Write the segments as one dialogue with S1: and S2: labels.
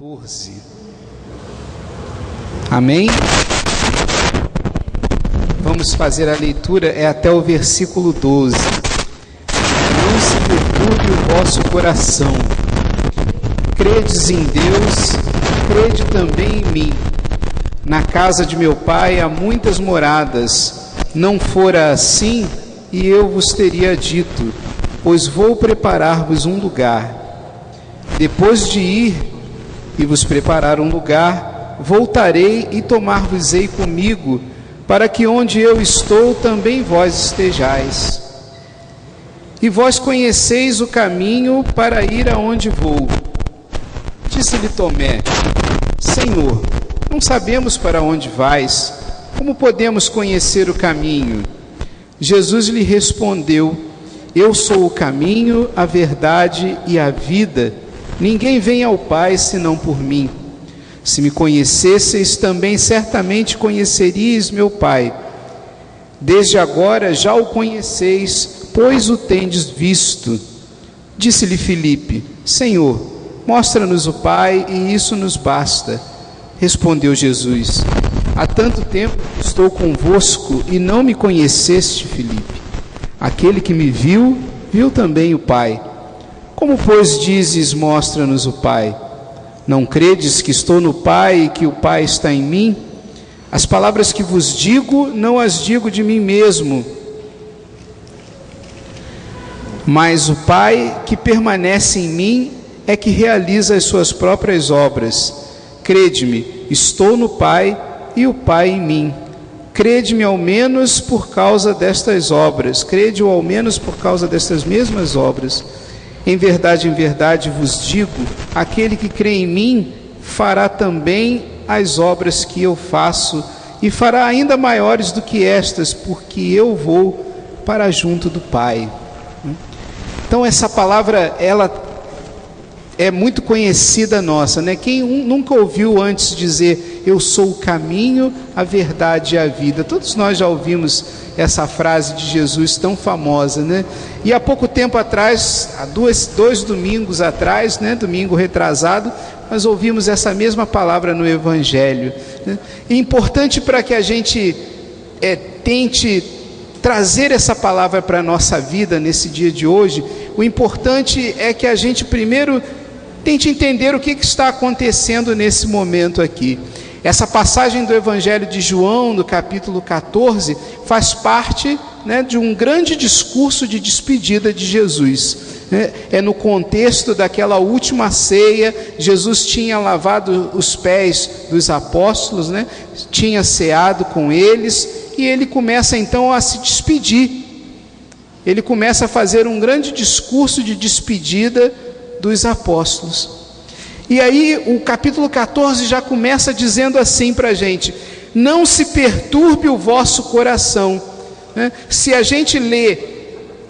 S1: 14. Amém? Vamos fazer a leitura, é até o versículo 12. Não se perturbe o vosso coração. Credes em Deus, crede também em mim. Na casa de meu pai há muitas moradas. Não fora assim, e eu vos teria dito, pois vou preparar-vos um lugar. Depois de ir e vos preparar um lugar, voltarei e tomar-vos-ei comigo, para que onde eu estou também vós estejais. E vós conheceis o caminho para ir aonde vou. Disse-lhe Tomé: Senhor, não sabemos para onde vais, como podemos conhecer o caminho? Jesus lhe respondeu: Eu sou o caminho, a verdade e a vida. Ninguém vem ao Pai senão por mim. Se me conhecesseis, também certamente conheceríeis meu Pai. Desde agora já o conheceis, pois o tendes visto. Disse-lhe Filipe: Senhor, mostra-nos o Pai, e isso nos basta. Respondeu Jesus: Há tanto tempo que estou convosco, e não me conheceste, Filipe. Aquele que me viu, viu também o Pai. Como, pois, dizes, mostra-nos o Pai? Não credes que estou no Pai e que o Pai está em mim? As palavras que vos digo, não as digo de mim mesmo, mas o Pai que permanece em mim é que realiza as suas próprias obras. Crede-me, estou no Pai e o Pai em mim. Crede-me ao menos por causa destas obras. Crede-o ao menos por causa destas mesmas obras. Em verdade vos digo, aquele que crê em mim fará também as obras que eu faço, e fará ainda maiores do que estas, porque eu vou para junto do Pai. Então essa palavra, ela é muito conhecida nossa, né? Quem nunca ouviu antes dizer, eu sou o caminho, a verdade e a vida? Todos nós já ouvimos essa frase de Jesus tão famosa, né? E há pouco tempo atrás, há dois domingos atrás, né? Domingo retrasado, nós ouvimos essa mesma palavra no Evangelho, né? E importante para que a gente tente trazer essa palavra para a nossa vida nesse dia de hoje, o importante é que a gente primeiro tente entender o que está acontecendo nesse momento aqui. Essa passagem do Evangelho de João, no capítulo 14, faz parte, né, de um grande discurso de despedida de Jesus. É no contexto daquela última ceia. Jesus tinha lavado os pés dos apóstolos, né, tinha ceado com eles, e ele começa então a se despedir. Ele começa a fazer um grande discurso de despedida dos apóstolos. E aí o capítulo 14 já começa dizendo assim para a gente: não se perturbe o vosso coração, né? Se a gente lê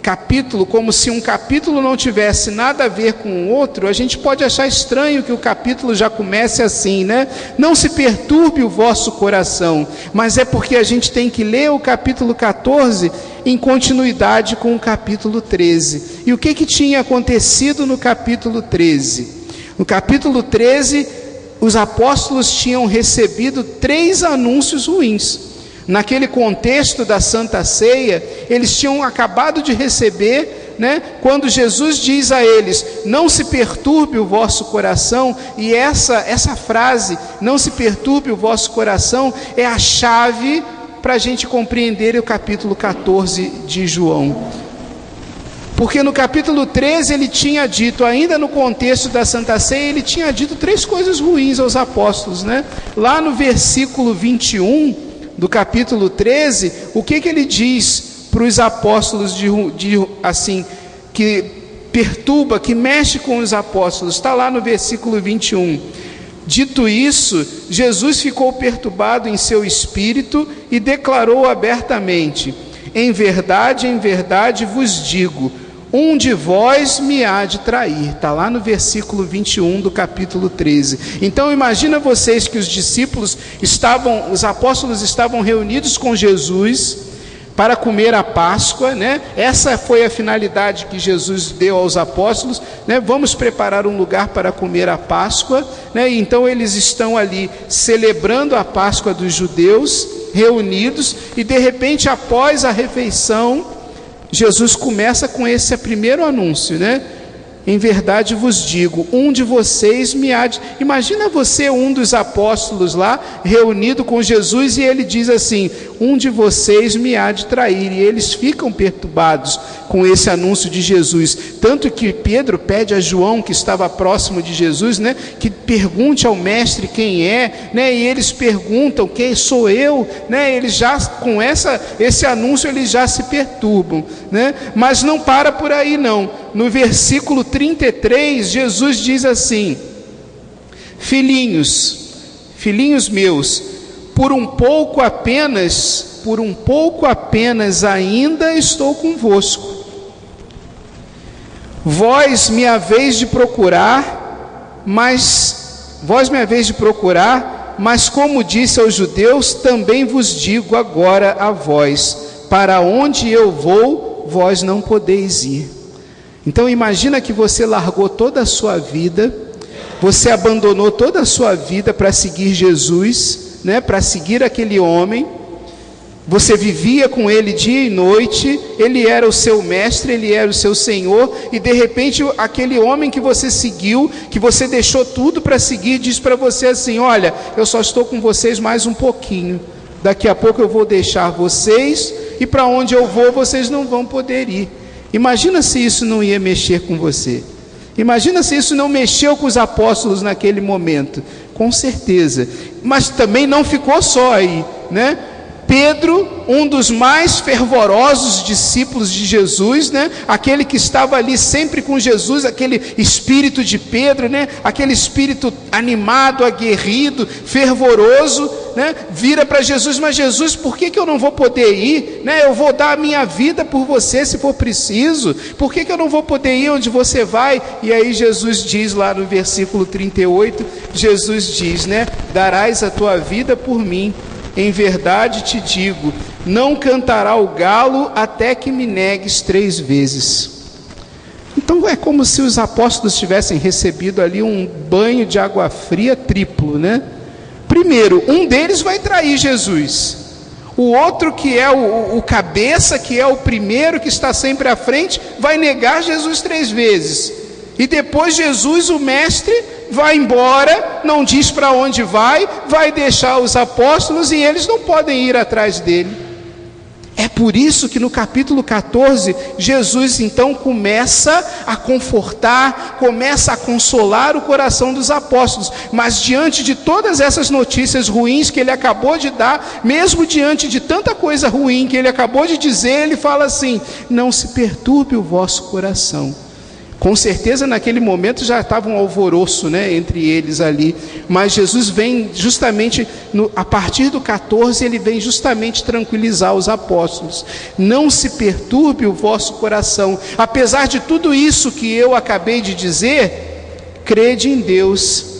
S1: capítulo como se um capítulo não tivesse nada a ver com o outro, a gente pode achar estranho que o capítulo já comece assim, né? Não se perturbe o vosso coração, mas é porque a gente tem que ler o capítulo 14 em continuidade com o capítulo 13. E o que tinha acontecido no capítulo 13? No capítulo 13, os apóstolos tinham recebido 3 anúncios ruins. Naquele contexto da Santa Ceia, eles tinham acabado de receber, né, quando Jesus diz a eles: não se perturbe o vosso coração. E essa frase, não se perturbe o vosso coração, é a chave para a gente compreender o capítulo 14 de João. Porque no capítulo 13 ele tinha dito, ainda no contexto da Santa Ceia, ele tinha dito 3 coisas ruins aos apóstolos, né? Lá no versículo 21 do capítulo 13, o que ele diz para os apóstolos assim, que perturba, que mexe com os apóstolos? Está lá no versículo 21. Dito isso, Jesus ficou perturbado em seu espírito e declarou abertamente: em verdade vos digo, um de vós me há de trair. Está lá no versículo 21 do capítulo 13. Então imagina vocês que os apóstolos estavam reunidos com Jesus para comer a Páscoa, né? Essa foi a finalidade que Jesus deu aos apóstolos, né? Vamos preparar um lugar para comer a Páscoa, né? Então eles estão ali celebrando a Páscoa dos judeus, reunidos, e de repente, após a refeição, Jesus começa com esse primeiro anúncio, né? Em verdade vos digo, um de vocês me há de... Imagina você, um dos apóstolos lá, reunido com Jesus, e ele diz assim: um de vocês me há de trair. E eles ficam perturbados com esse anúncio de Jesus, tanto que Pedro pede a João, que estava próximo de Jesus, né, que pergunte ao mestre quem é, né, e eles perguntam: quem sou eu, né? Eles já, com esse anúncio, eles já se perturbam, né? Mas não para por aí não. No versículo 33, Jesus diz assim: filhinhos meus, por um pouco apenas ainda estou convosco. Vós me haveis de procurar, mas como disse aos judeus, também vos digo agora a vós: para onde eu vou, vós não podeis ir. Então imagina que você largou toda a sua vida, você abandonou toda a sua vida para seguir Jesus, né, para seguir aquele homem. Você vivia com ele dia e noite, ele era o seu mestre, ele era o seu Senhor, e de repente aquele homem que você seguiu, que você deixou tudo para seguir, diz para você assim: olha, eu só estou com vocês mais um pouquinho, daqui a pouco eu vou deixar vocês, e para onde eu vou vocês não vão poder ir. Imagina se isso não ia mexer com você. Imagina se isso não mexeu com os apóstolos naquele momento. Com certeza. Mas também não ficou só aí, né? Pedro, um dos mais fervorosos discípulos de Jesus, né? Aquele que estava ali sempre com Jesus, aquele espírito de Pedro, né? Aquele espírito animado, aguerrido, fervoroso, né? Vira para Jesus: mas Jesus, por que eu não vou poder ir, né? Eu vou dar a minha vida por você se for preciso, por que eu não vou poder ir onde você vai? E aí Jesus diz lá no versículo 38, Jesus diz, né? Darás a tua vida por mim. Em verdade te digo, não cantará o galo até que me negues 3 vezes. Então é como se os apóstolos tivessem recebido ali um banho de água fria triplo, né? Primeiro, um deles vai trair Jesus. O outro, que é o cabeça, que é o primeiro, que está sempre à frente, vai negar Jesus 3 vezes. E depois Jesus, o mestre, vai embora, não diz para onde vai deixar os apóstolos e eles não podem ir atrás dele. É por isso que no capítulo 14, Jesus então começa a confortar, começa a consolar o coração dos apóstolos. Mas diante de todas essas notícias ruins que ele acabou de dar, mesmo diante de tanta coisa ruim que ele acabou de dizer, ele fala assim: não se perturbe o vosso coração. Com certeza naquele momento já estava um alvoroço, né, entre eles ali, mas Jesus vem justamente, a partir do 14, ele vem justamente tranquilizar os apóstolos. Não se perturbe o vosso coração, apesar de tudo isso que eu acabei de dizer, crede em Deus.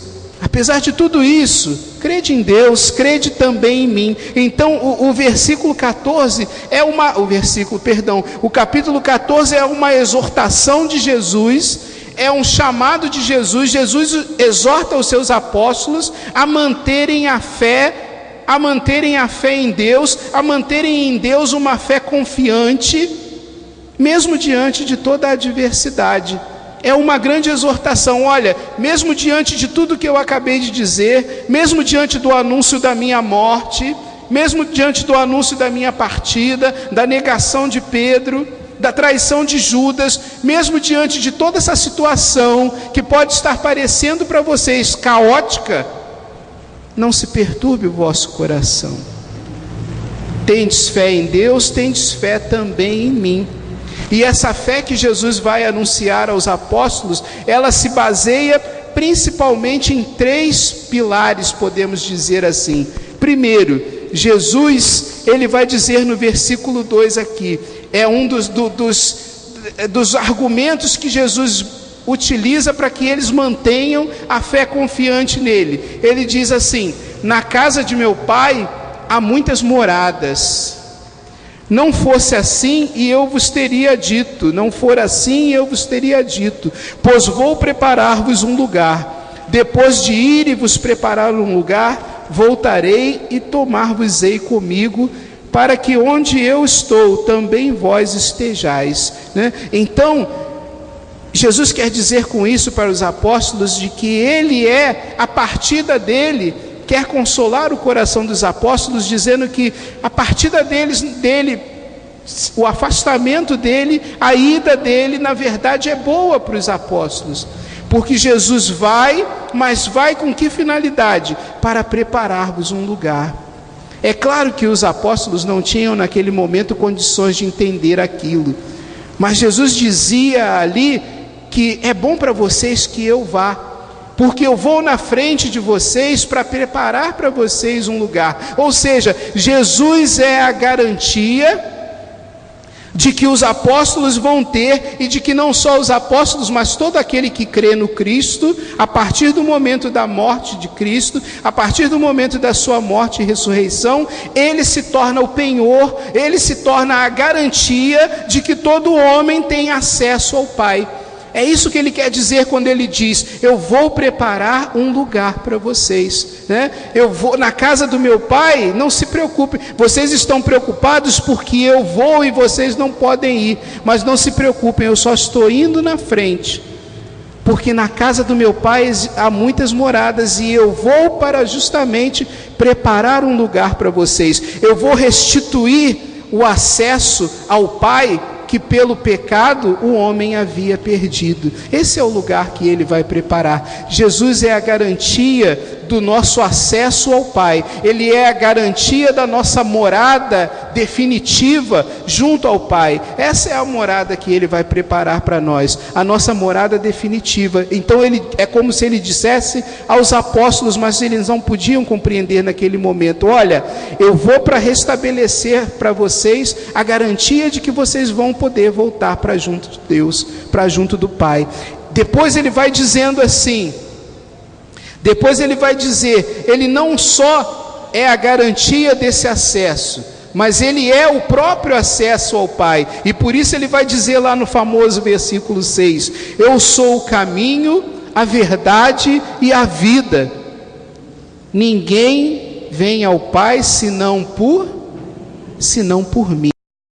S1: Apesar de tudo isso, crede em Deus, crede também em mim. Então o versículo 14 é o capítulo 14 é uma exortação de Jesus, é um chamado de Jesus. Jesus exorta os seus apóstolos a manterem a fé em Deus, a manterem em Deus uma fé confiante, mesmo diante de toda a adversidade. É uma grande exortação. Olha, mesmo diante de tudo que eu acabei de dizer, mesmo diante do anúncio da minha morte, mesmo diante do anúncio da minha partida, da negação de Pedro, da traição de Judas, mesmo diante de toda essa situação que pode estar parecendo para vocês caótica, não se perturbe o vosso coração. Tendes fé em Deus, tendes fé também em mim. E essa fé que Jesus vai anunciar aos apóstolos, ela se baseia principalmente em 3 pilares, podemos dizer assim. Primeiro, Jesus, ele vai dizer no versículo 2 aqui, é um dos argumentos que Jesus utiliza para que eles mantenham a fé confiante nele. Ele diz assim: na casa de meu pai há muitas moradas. Não fosse assim, e eu vos teria dito, não for assim, eu vos teria dito, pois vou preparar-vos um lugar. Depois de ir e vos preparar um lugar, voltarei e tomar-vos-ei comigo, para que onde eu estou, também vós estejais. Então, Jesus quer dizer com isso para os apóstolos, de que Ele é, a partida dele, quer consolar o coração dos apóstolos, dizendo que a partida dele, o afastamento dele, a ida dele, na verdade é boa para os apóstolos, porque Jesus vai, mas vai com que finalidade? Para preparar-vos um lugar. É claro que os apóstolos não tinham naquele momento condições de entender aquilo, mas Jesus dizia ali que é bom para vocês que eu vá, porque eu vou na frente de vocês para preparar para vocês um lugar. Ou seja, Jesus é a garantia de que os apóstolos vão ter, e de que não só os apóstolos, mas todo aquele que crê no Cristo, a partir do momento da morte de Cristo, a partir do momento da sua morte e ressurreição, ele se torna o penhor, ele se torna a garantia de que todo homem tem acesso ao Pai. É isso que ele quer dizer quando ele diz: eu vou preparar um lugar para vocês, Eu vou na casa do meu pai. Não se preocupe, vocês estão preocupados porque eu vou e vocês não podem ir, mas não se preocupem, eu só estou indo na frente, porque na casa do meu pai há muitas moradas, e eu vou para justamente preparar um lugar para vocês. Eu vou restituir o acesso ao Pai que pelo pecado o homem havia perdido. Esse é o lugar que ele vai preparar. Jesus é a garantia do nosso acesso ao Pai. Ele é a garantia da nossa morada definitiva junto ao Pai. Essa é a morada que ele vai preparar para nós, a nossa morada definitiva. Então ele é como se ele dissesse aos apóstolos, mas eles não podiam compreender naquele momento: olha, eu vou para restabelecer para vocês a garantia de que vocês vão poder voltar para junto de Deus, para junto do Pai. Depois ele vai dizendo assim, ele não só é a garantia desse acesso, mas ele é o próprio acesso ao Pai. E por isso ele vai dizer lá no famoso versículo 6: eu sou o caminho, a verdade e a vida. Ninguém vem ao Pai senão por mim.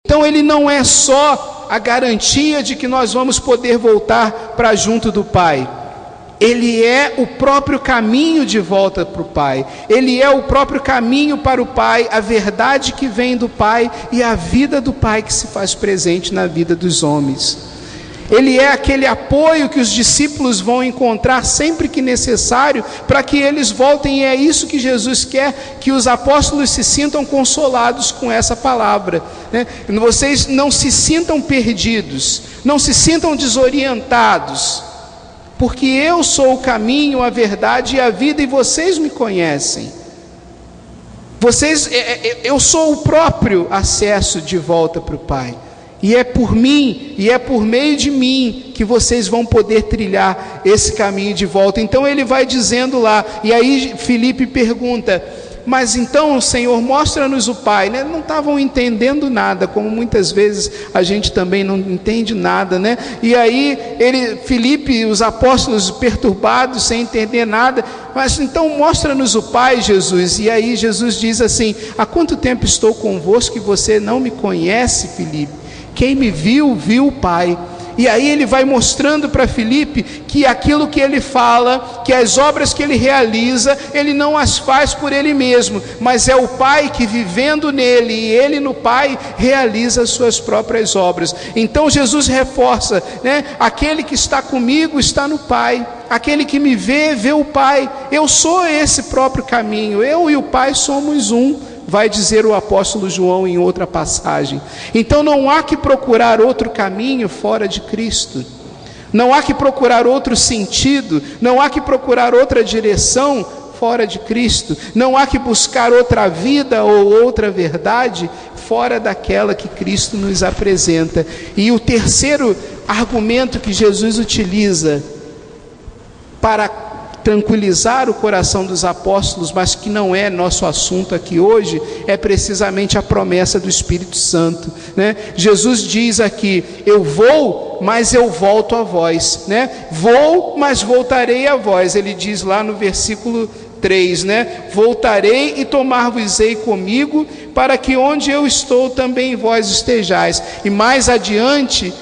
S1: Então ele não é só a garantia de que nós vamos poder voltar para junto do Pai. Ele é o próprio caminho de volta para o Pai. Ele é o próprio caminho para o Pai, a verdade que vem do Pai e a vida do Pai que se faz presente na vida dos homens. Ele é aquele apoio que os discípulos vão encontrar sempre que necessário para que eles voltem, e é isso que Jesus quer, que os apóstolos se sintam consolados com essa palavra, Vocês não se sintam perdidos, não se sintam desorientados, porque eu sou o caminho, a verdade e a vida, e vocês me conhecem. Eu sou o próprio acesso de volta para o Pai. E é por mim, e é por meio de mim, que vocês vão poder trilhar esse caminho de volta. Então ele vai dizendo lá, e aí Filipe pergunta: mas então, Senhor, mostra-nos o Pai. Não estavam entendendo nada, como muitas vezes a gente também não entende nada, E aí Filipe, os apóstolos perturbados, sem entender nada: mas então mostra-nos o Pai, Jesus. E aí Jesus diz assim: há quanto tempo estou convosco que você não me conhece, Filipe? Quem me viu, viu o Pai. E aí ele vai mostrando para Filipe que aquilo que ele fala, que as obras que ele realiza, ele não as faz por ele mesmo, mas é o Pai que, vivendo nele e ele no Pai, realiza as suas próprias obras. Então Jesus reforça, aquele que está comigo está no Pai, aquele que me vê, vê o Pai. Eu sou esse próprio caminho, eu e o Pai somos um, vai dizer o apóstolo João em outra passagem. Então não há que procurar outro caminho fora de Cristo, não há que procurar outro sentido, não há que procurar outra direção fora de Cristo, não há que buscar outra vida ou outra verdade fora daquela que Cristo nos apresenta. E o terceiro argumento que Jesus utiliza para tranquilizar o coração dos apóstolos, mas que não é nosso assunto aqui hoje, é precisamente a promessa do Espírito Santo, né? Jesus diz aqui: eu vou, mas eu volto a vós, né? Vou, mas voltarei a vós. Ele diz lá no versículo 3, né? Voltarei e tomar-vos-ei comigo, para que onde eu estou também vós estejais. E mais adiante,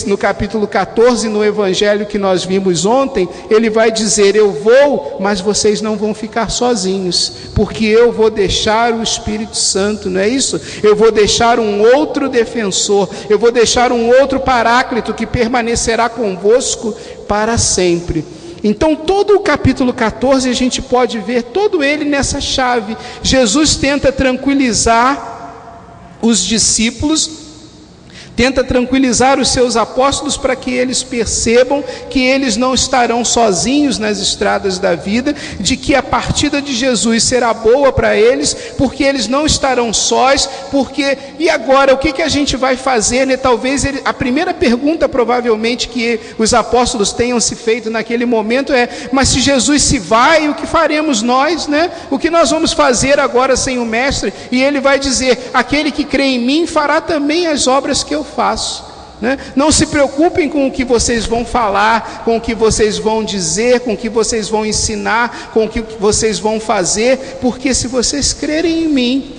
S1: no capítulo 14, no evangelho que nós vimos ontem, ele vai dizer: eu vou, mas vocês não vão ficar sozinhos, porque eu vou deixar o Espírito Santo, não é isso? Eu vou deixar um outro defensor, eu vou deixar um outro paráclito que permanecerá convosco para sempre. Então todo o capítulo 14 a gente pode ver todo ele nessa chave. Jesus tenta tranquilizar os discípulos, tenta tranquilizar os seus apóstolos para que eles percebam que eles não estarão sozinhos nas estradas da vida, de que a partida de Jesus será boa para eles, porque eles não estarão sós, porque, e agora, o que a gente vai fazer, né? Talvez a primeira pergunta provavelmente que os apóstolos tenham se feito naquele momento é: mas se Jesus se vai, o que faremos nós, né? O que nós vamos fazer agora sem o Mestre? E ele vai dizer: aquele que crê em mim fará também as obras que eu faço, né? Não se preocupem com o que vocês vão falar, com o que vocês vão dizer, com o que vocês vão ensinar, com o que vocês vão fazer, porque se vocês crerem em mim,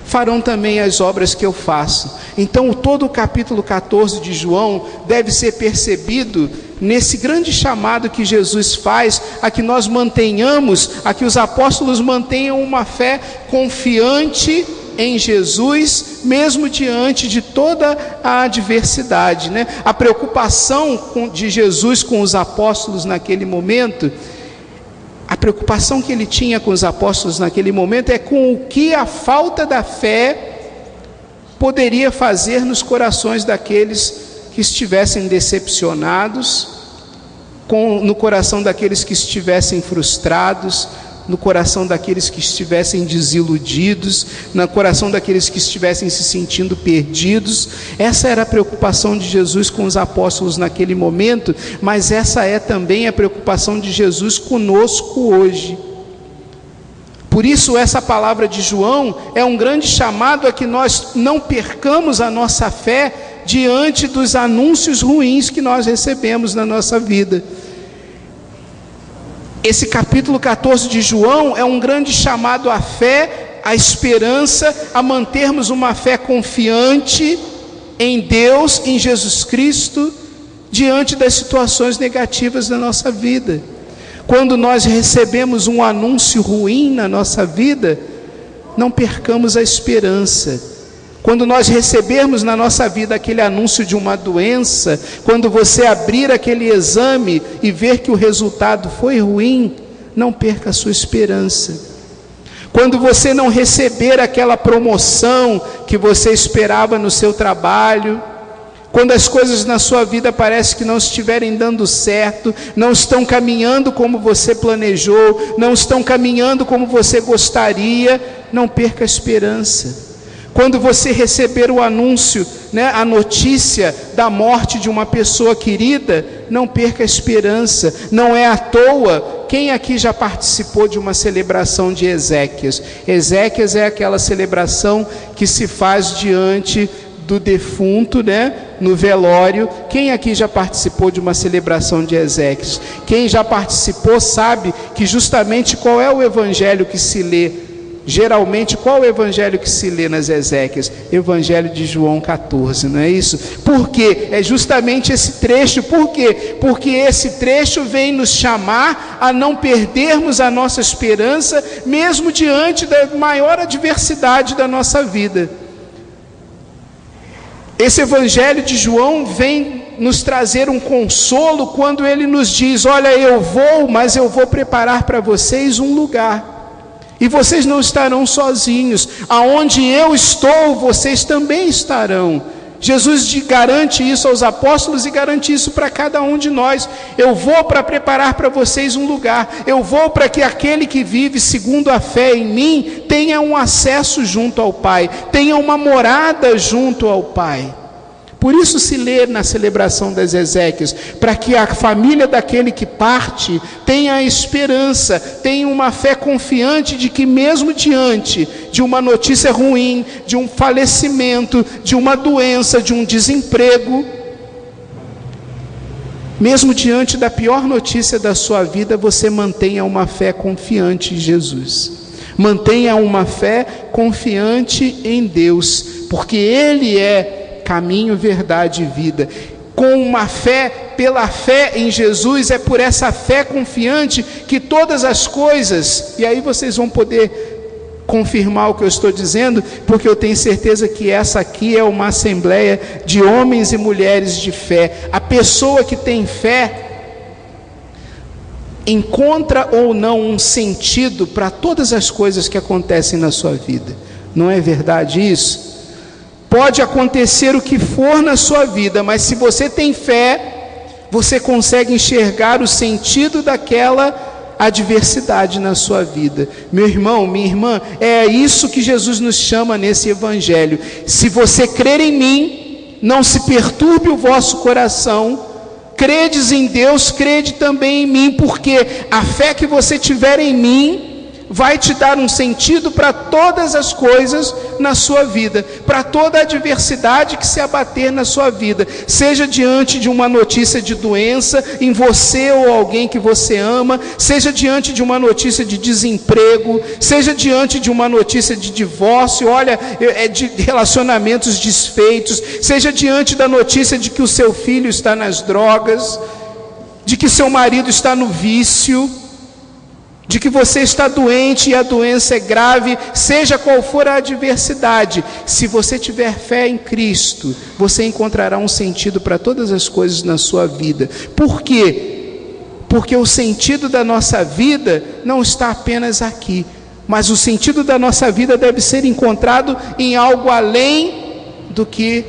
S1: farão também as obras que eu faço. Então todo o capítulo 14 de João deve ser percebido nesse grande chamado que Jesus faz a que nós mantenhamos, a que os apóstolos mantenham uma fé confiante em Jesus, mesmo diante de toda a adversidade, né? A preocupação de Jesus com os apóstolos naquele momento, a preocupação que ele tinha com os apóstolos naquele momento é com o que a falta da fé poderia fazer nos corações daqueles que estivessem decepcionados, no coração daqueles que estivessem frustrados, no coração daqueles que estivessem desiludidos, no coração daqueles que estivessem se sentindo perdidos. Essa era a preocupação de Jesus com os apóstolos naquele momento, mas essa é também a preocupação de Jesus conosco hoje. Por isso essa palavra de João é um grande chamado a que nós não percamos a nossa fé diante dos anúncios ruins que nós recebemos na nossa vida. Esse capítulo 14 de João é um grande chamado à fé, à esperança, a mantermos uma fé confiante em Deus, em Jesus Cristo, diante das situações negativas da nossa vida. Quando nós recebemos um anúncio ruim na nossa vida, não percamos a esperança. Quando nós recebermos na nossa vida aquele anúncio de uma doença, quando você abrir aquele exame e ver que o resultado foi ruim, não perca a sua esperança. Quando você não receber aquela promoção que você esperava no seu trabalho, quando as coisas na sua vida parecem que não estiverem dando certo, não estão caminhando como você planejou, não estão caminhando como você gostaria, não perca a esperança. Quando você receber o anúncio, né, a notícia da morte de uma pessoa querida, não perca a esperança. Não é à toa. Quem aqui já participou de uma celebração de Ezequias? Ezequias é aquela celebração que se faz diante do defunto, né, no velório. Quem aqui já participou de uma celebração de Ezequias? Quem já participou sabe que justamente qual é o evangelho que se lê. Geralmente, qual o evangelho que se lê nas Ezequias? Evangelho de João 14, não é isso? Por quê? É justamente esse trecho. Por quê? Porque esse trecho vem nos chamar a não perdermos a nossa esperança, mesmo diante da maior adversidade da nossa vida. Esse evangelho de João vem nos trazer um consolo quando ele nos diz: olha, eu vou, mas eu vou preparar para vocês um lugar. E vocês não estarão sozinhos. Aonde eu estou, vocês também estarão. Jesus garante isso aos apóstolos e garante isso para cada um de nós. Eu vou para preparar para vocês um lugar. Eu vou para que aquele que vive segundo a fé em mim tenha um acesso junto ao Pai, tenha uma morada junto ao Pai. Por isso se lê na celebração das exéquias, para que a família daquele que parte tenha a esperança, tenha uma fé confiante de que mesmo diante de uma notícia ruim, de um falecimento, de uma doença, de um desemprego, mesmo diante da pior notícia da sua vida, você mantenha uma fé confiante em Jesus. Mantenha uma fé confiante em Deus, porque Ele é caminho, verdade e vida. Com uma fé, pela fé em Jesus, é por essa fé confiante que todas as coisas, e aí vocês vão poder confirmar o que eu estou dizendo, porque eu tenho certeza que essa aqui é uma assembleia de homens e mulheres de fé. A pessoa que tem fé encontra ou não um sentido para todas as coisas que acontecem na sua vida. Não é verdade isso? Pode acontecer o que for na sua vida, mas se você tem fé, você consegue enxergar o sentido daquela adversidade na sua vida. Meu irmão, minha irmã, é isso que Jesus nos chama nesse evangelho. Se você crer em mim, não se perturbe o vosso coração. Credes em Deus, crede também em mim, porque a fé que você tiver em mim vai te dar um sentido para todas as coisas na sua vida, para toda a adversidade que se abater na sua vida, seja diante de uma notícia de doença em você ou alguém que você ama, seja diante de uma notícia de desemprego, seja diante de uma notícia de divórcio, de relacionamentos desfeitos, seja diante da notícia de que o seu filho está nas drogas, de que seu marido está no vício, de que você está doente e a doença é grave, seja qual for a adversidade, se você tiver fé em Cristo, você encontrará um sentido para todas as coisas na sua vida. Por quê? Porque o sentido da nossa vida não está apenas aqui, mas o sentido da nossa vida deve ser encontrado em algo além do que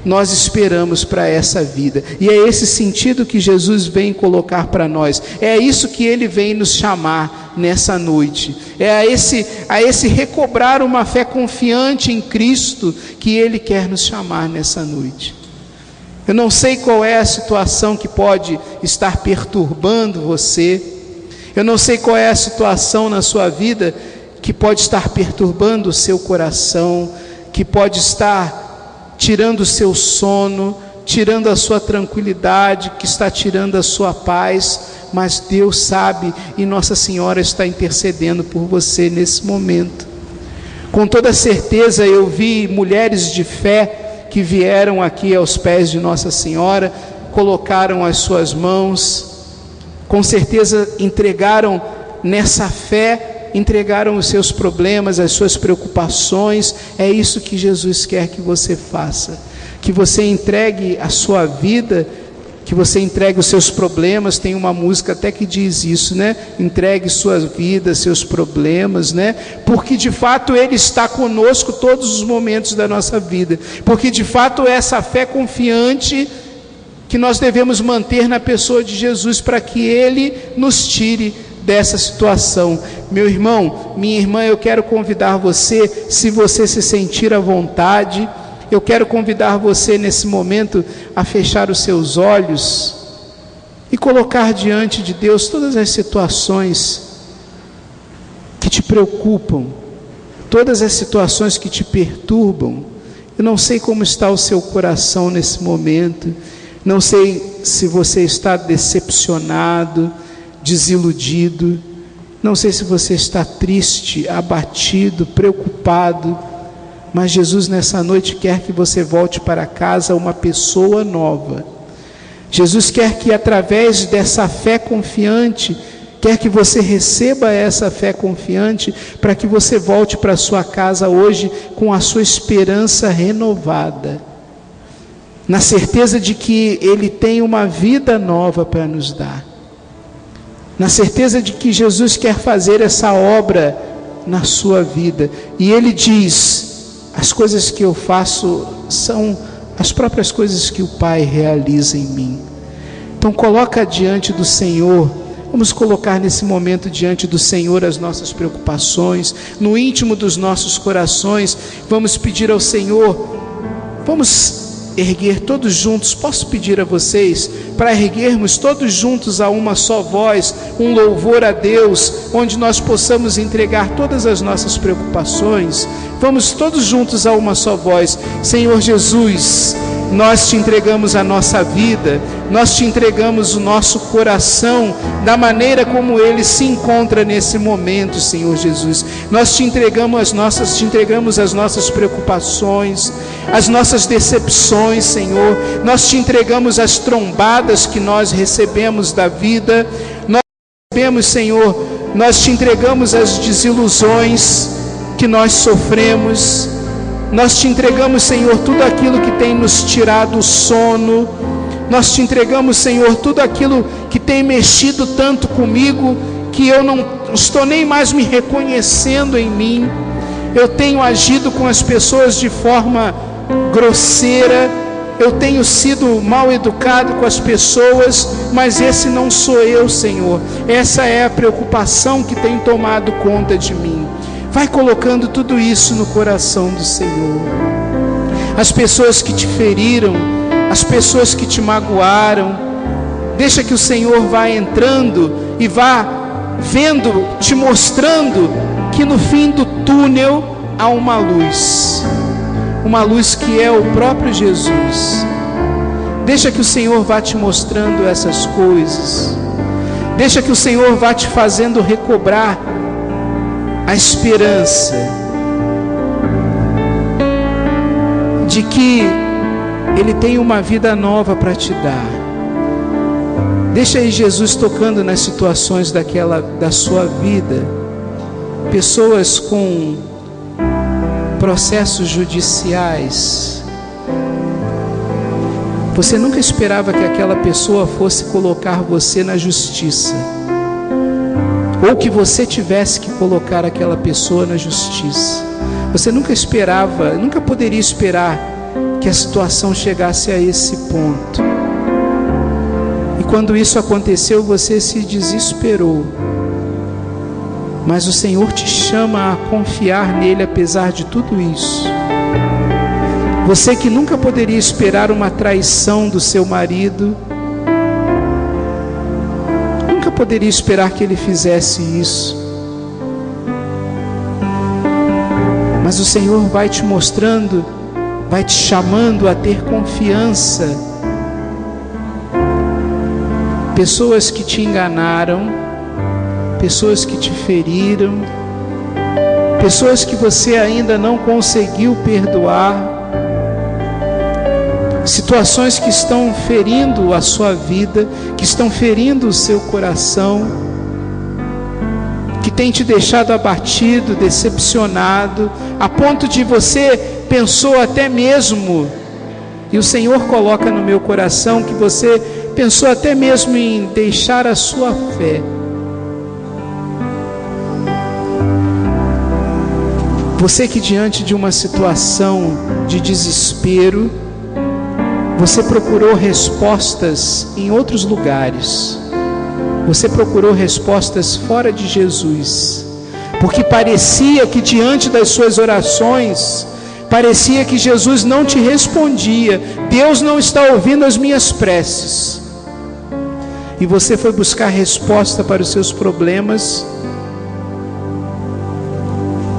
S1: nós esperamos para essa vida, e é esse sentido que Jesus vem colocar para nós, é isso que Ele vem nos chamar nessa noite, é a esse recobrar uma fé confiante em Cristo que Ele quer nos chamar nessa noite. Eu não sei qual é a situação que pode estar perturbando você, eu não sei qual é a situação na sua vida que pode estar perturbando o seu coração, que pode estar tirando o seu sono, tirando a sua tranquilidade, que está tirando a sua paz, mas Deus sabe e Nossa Senhora está intercedendo por você nesse momento. Com toda certeza eu vi mulheres de fé que vieram aqui aos pés de Nossa Senhora, colocaram as suas mãos, com certeza entregaram nessa fé, entregaram os seus problemas, as suas preocupações. É isso que Jesus quer que você faça, que você entregue a sua vida, que você entregue os seus problemas. Tem uma música até que diz isso, né? Entregue sua vida, seus problemas, né? Porque de fato Ele está conosco todos os momentos da nossa vida, porque de fato essa fé confiante que nós devemos manter na pessoa de Jesus, para que Ele nos tire dessa situação. Meu irmão, minha irmã, eu quero convidar você, se você se sentir à vontade, eu quero convidar você nesse momento a fechar os seus olhos e colocar diante de Deus todas as situações que te preocupam, todas as situações que te perturbam. Eu não sei como está o seu coração nesse momento, não sei se você está decepcionado, desiludido, não sei se você está triste, abatido, preocupado, mas Jesus nessa noite quer que você volte para casa uma pessoa nova. Jesus quer que através dessa fé confiante, quer que você receba essa fé confiante, para que você volte para sua casa hoje com a sua esperança renovada, na certeza de que Ele tem uma vida nova para nos dar, na certeza de que Jesus quer fazer essa obra na sua vida. E Ele diz: as coisas que eu faço são as próprias coisas que o Pai realiza em mim. Então coloca diante do Senhor, vamos colocar nesse momento diante do Senhor as nossas preocupações, no íntimo dos nossos corações, vamos pedir ao Senhor, vamos erguer todos juntos? Posso pedir a vocês para erguermos todos juntos a uma só voz, um louvor a Deus, onde nós possamos entregar todas as nossas preocupações? Vamos todos juntos a uma só voz. Senhor Jesus, nós te entregamos a nossa vida, nós te entregamos o nosso coração, da maneira como ele se encontra nesse momento, Senhor Jesus. Nós te entregamos as nossas preocupações, as nossas decepções, Senhor. Nós te entregamos as trombadas que nós recebemos da vida. Nós recebemos, Senhor, nós te entregamos as desilusões que nós sofremos. Nós te entregamos, Senhor, tudo aquilo que tem nos tirado o sono. Nós te entregamos, Senhor, tudo aquilo que tem mexido tanto comigo, que eu não estou nem mais me reconhecendo em mim. Eu tenho agido com as pessoas de forma grosseira, eu tenho sido mal educado com as pessoas, mas esse não sou eu, Senhor. Essa é a preocupação que tem tomado conta de mim. Vai colocando tudo isso no coração do Senhor. As pessoas que te feriram, as pessoas que te magoaram, deixa que o Senhor vá entrando e vá vendo, te mostrando que no fim do túnel há uma luz que é o próprio Jesus. Deixa que o Senhor vá te mostrando essas coisas. Deixa que o Senhor vá te fazendo recobrar a esperança de que Ele tem uma vida nova para te dar. Deixa aí Jesus tocando nas situações da sua vida. Pessoas com processos judiciais. Você nunca esperava que aquela pessoa fosse colocar você na justiça, ou que você tivesse que colocar aquela pessoa na justiça. Você nunca poderia esperar que a situação chegasse a esse ponto. E quando isso aconteceu, você se desesperou. Mas o Senhor te chama a confiar nele apesar de tudo isso. Você que nunca poderia esperar uma traição do seu marido, nunca poderia esperar que ele fizesse isso. Mas o Senhor vai te mostrando, vai te chamando a ter confiança. Pessoas que te enganaram, pessoas que te feriram, pessoas que você ainda não conseguiu perdoar, situações que estão ferindo a sua vida, que estão ferindo o seu coração, que tem te deixado abatido, decepcionado, a ponto de você pensou até mesmo, e o Senhor coloca no meu coração que você pensou até mesmo em deixar a sua fé. Você que diante de uma situação de desespero, você procurou respostas em outros lugares. Você procurou respostas fora de Jesus, porque parecia que diante das suas orações, parecia que Jesus não te respondia. Deus não está ouvindo as minhas preces. E você foi buscar resposta para os seus problemas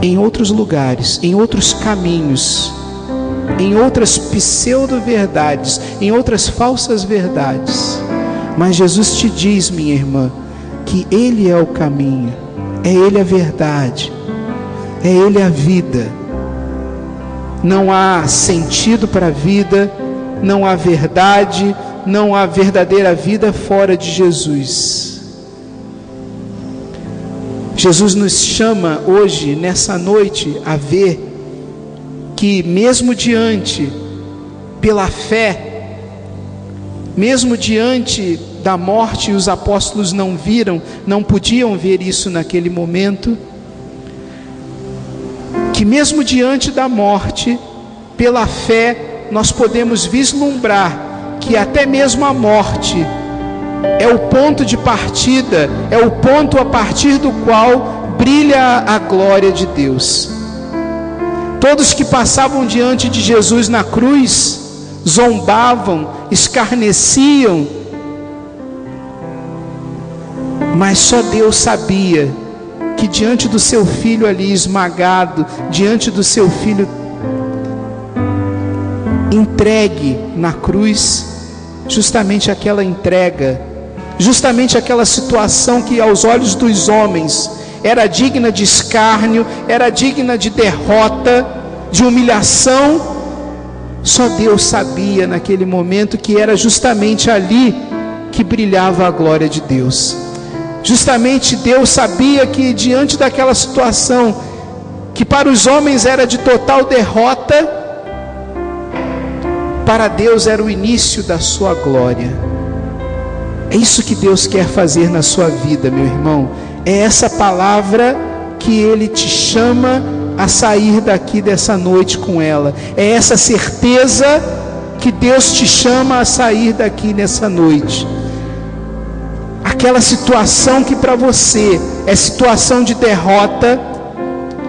S1: em outros lugares, em outros caminhos, em outras pseudo-verdades, em outras falsas verdades. Mas Jesus te diz, minha irmã, que Ele é o caminho, é Ele a verdade, é Ele a vida. Não há sentido para a vida, não há verdade, não há verdadeira vida fora de Jesus. Jesus nos chama hoje, nessa noite, a ver que mesmo diante, pela fé, mesmo diante da morte, os apóstolos não viram, não podiam ver isso naquele momento, que mesmo diante da morte, pela fé, nós podemos vislumbrar que até mesmo a morte é o ponto de partida, é o ponto a partir do qual brilha a glória de Deus. Todos que passavam diante de Jesus na cruz, zombavam, escarneciam, mas só Deus sabia que diante do seu filho ali esmagado, diante do seu filho entregue na cruz, justamente aquela entrega, justamente aquela situação que aos olhos dos homens era digna de escárnio, era digna de derrota, de humilhação, só Deus sabia naquele momento que era justamente ali que brilhava a glória de Deus. Justamente Deus sabia que diante daquela situação, que para os homens era de total derrota, para Deus era o início da sua glória. É isso que Deus quer fazer na sua vida, meu irmão. É essa palavra que Ele te chama a sair daqui dessa noite com ela. É essa certeza que Deus te chama a sair daqui nessa noite. Aquela situação que para você é situação de derrota,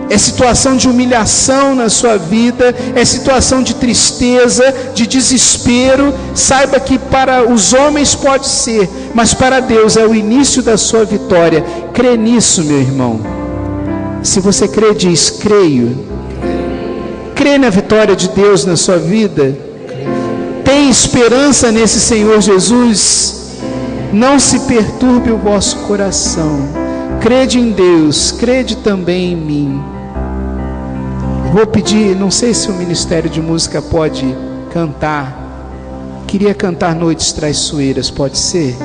S1: é situação de humilhação na sua vida, é situação de tristeza, de desespero, saiba que para os homens pode ser, mas para Deus é o início da sua vitória. Crê nisso, meu irmão. Se você crê, diz: creio. Crê na vitória de Deus na sua vida? Tem esperança nesse Senhor Jesus? Não se perturbe o vosso coração. Crede em Deus, crede também em mim. Vou pedir, não sei se o Ministério de Música pode cantar. Queria cantar Noites Traiçoeiras, pode ser?